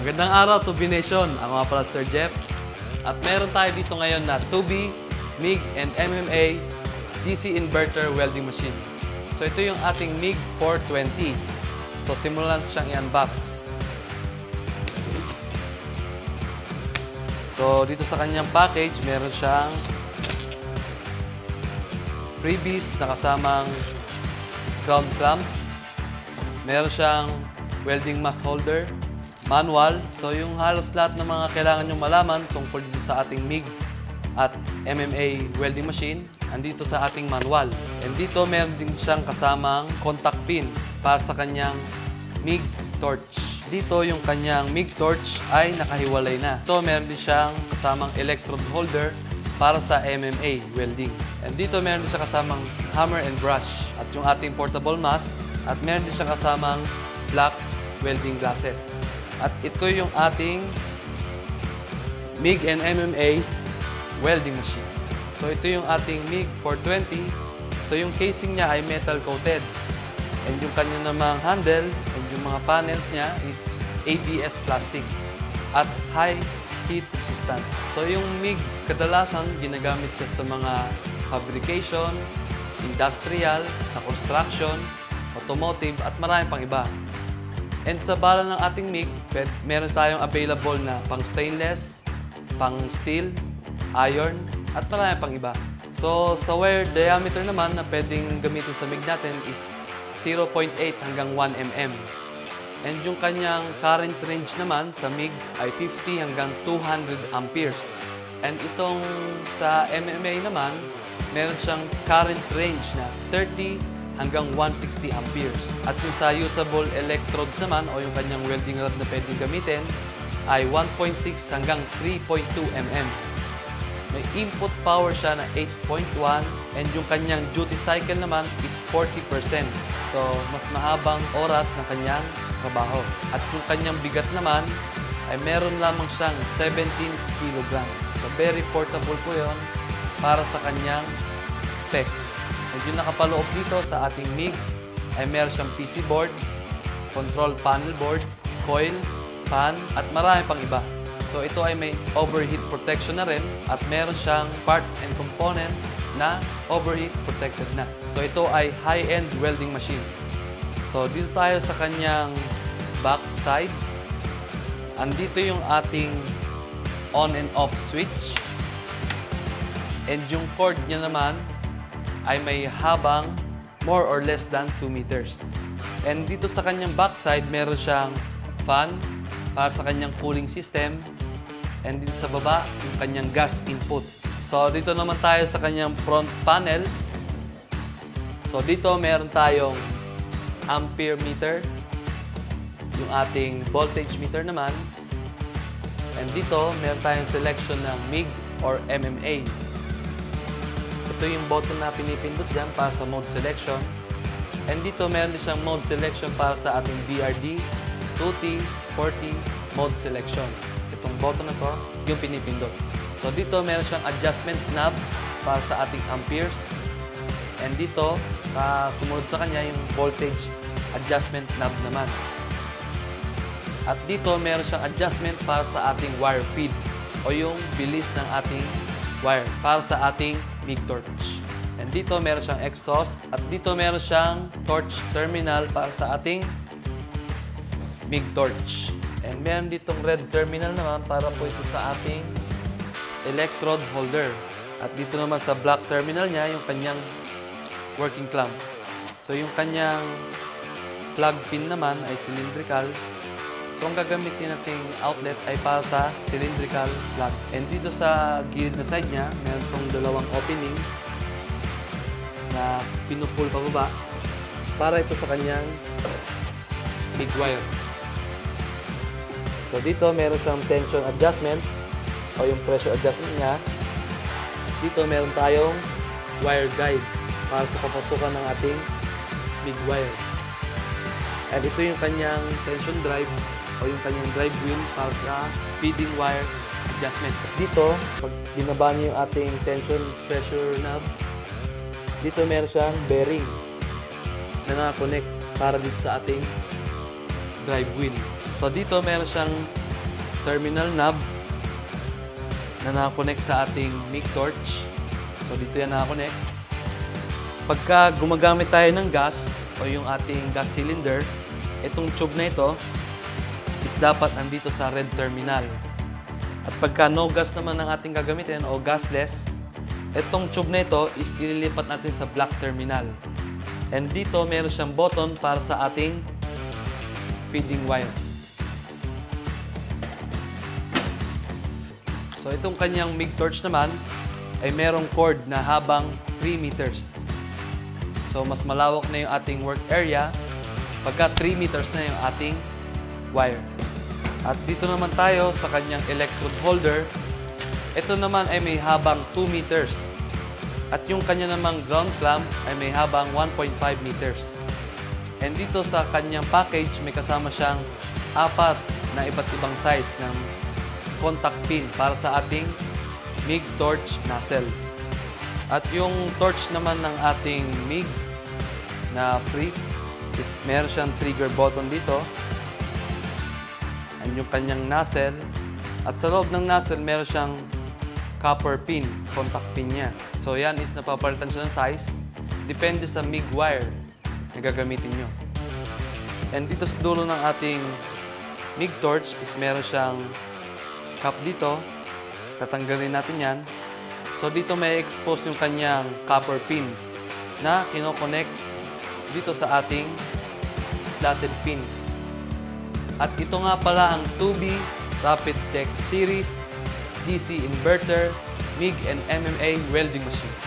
Magandang araw, Tubi Nation. Ako nga pala Sir Jeff. At meron tayo dito ngayon na Tubi, MIG, and MMA DC inverter welding machine. So ito yung ating MIG 420. So simulan siyang i-unbox. So dito sa kanyang package, meron siyang freebies na kasamang ground clamp. Meron siyang welding mask holder, manual. So yung halos lahat ng mga kailangan nyong malaman tungkol dito sa ating MIG at MMA welding machine, andito sa ating manual. And dito meron din siyang kasamang contact pin para sa kanyang MIG torch. Dito yung kanyang MIG torch ay nakahiwalay na. Ito meron din siyang kasamang electrode holder para sa MMA welding. And dito meron din siya kasamang hammer and brush at yung ating portable mask, at meron din siya kasamang black welding glasses. At ito yung ating MIG and MMA welding machine. So ito yung ating MIG 420. So yung casing niya ay metal coated. And yung kanya namang handle and yung mga panels niya is ABS plastic at high heat resistant. So yung MIG kadalasan ginagamit siya sa mga fabrication, industrial, sa construction, automotive at marami pang iba. And sa bala ng ating MIG, meron tayong available na pang stainless, pang steel, iron, at marami pang iba. So sa wire diameter naman na pwedeng gamitin sa MIG natin is 0.8 hanggang 1 mm. And yung kanyang current range naman sa MIG ay 50 hanggang 200 amperes. And itong sa MMA naman, meron siyang current range na 30 hanggang 160 amperes. At yung sa usable electrodes naman o yung kanyang welding rod na pwedeng gamitin ay 1.6 hanggang 3.2 mm. May input power siya na 8.1 and yung kanyang duty cycle naman is 40%. So, mas mahabang oras ng kanyang trabaho. At yung kanyang bigat naman ay meron lamang siyang 17 kg. So, very portable po yun para sa kanyang specs. And yung nakapaloob dito sa ating MIG ay meron siyang PC board, control panel board, coil, fan, at marami pang iba. So ito ay may overheat protection na rin at meron siyang parts and component na overheat protected na. So ito ay high-end welding machine. So dito tayo sa kanyang back side. Andito yung ating on and off switch. And yung cord niya naman ay may habang more or less than 2 meters. And dito sa kanyang backside, meron siyang fan para sa kanyang cooling system. And dito sa baba, yung kanyang gas input. So dito naman tayo sa kanyang front panel. So dito meron tayong ampere meter. Yung ating voltage meter naman. And dito, meron tayong selection ng MIG or MMA. Ito yung button na pinipindot dyan para sa mode selection. And dito meron din siyang mode selection para sa ating VRD, 2T, 4T mode selection. Itong button na to, yung pinipindot. So dito meron siyang adjustment knob para sa ating amperes. And dito, sumunod sa kanya yung voltage adjustment knob naman. At dito meron siyang adjustment para sa ating wire feed o yung bilis ng ating wire para sa ating MIG torch. And dito meron siyang exhaust at dito meron siyang torch terminal para sa ating MIG torch. And meron ditong red terminal naman para po ito sa ating electrode holder. At dito naman sa black terminal niya yung kanyang working clamp. So yung kanyang plug pin naman ay cylindrical. So ang gagamitin nating outlet ay para sa cylindrical plug. And dito sa gilid na side niya, meron itong dalawang opening na pinupul pababa para ito sa kanyang MIG wire. So dito meron siyang tension adjustment o yung pressure adjustment niya. Dito meron tayong wire guide para sa papasukan ng ating MIG wire. At ito yung kanyang tension drive o yung kanyang drive wheel para sa feeding wire adjustment. Dito, pag binaba niyo yung ating tension pressure knob, dito meron siyang bearing na nakakonect para dito sa ating drive wheel. So dito meron siyang terminal knob na nakakonect sa ating MIG torch. So dito yan nakakonect. Pagka gumagamit tayo ng gas o yung ating gas cylinder, itong tube na ito is dapat andito sa red terminal. At pagka no gas naman ang ating gagamitin o gasless, itong tube na ito is ililipat natin sa black terminal. And dito meron siyang button para sa ating feeding wire. So itong kanyang MIG torch naman ay merong cord na habang 3 meters. So mas malawak na yung ating work area pagka 3 meters na yung ating wire. At dito naman tayo sa kanyang electrode holder. Ito naman ay may habang 2 meters. At yung kanya namang ground clamp ay may habang 1.5 meters. And dito sa kanyang package may kasama siyang 4 na iba't ibang size ng contact pin para sa ating MIG torch nozzle. At yung torch naman ng ating MIG na free is meron siyang trigger button dito. And yung kanyang nozzle. At sa loob ng nozzle meron siyang copper pin, contact pin niya. So yan is napapalitan siya ng size. Depende sa MIG wire na gagamitin nyo. And dito sa dulo ng ating MIG torch is meron siyang cap dito. Tatanggalin natin yan. So dito may expose yung kanyang copper pins na kinoconnect dito sa ating slotted pins. At ito nga pala ang 2B Rapid Tech Series DC Inverter MIG and MMA welding machine.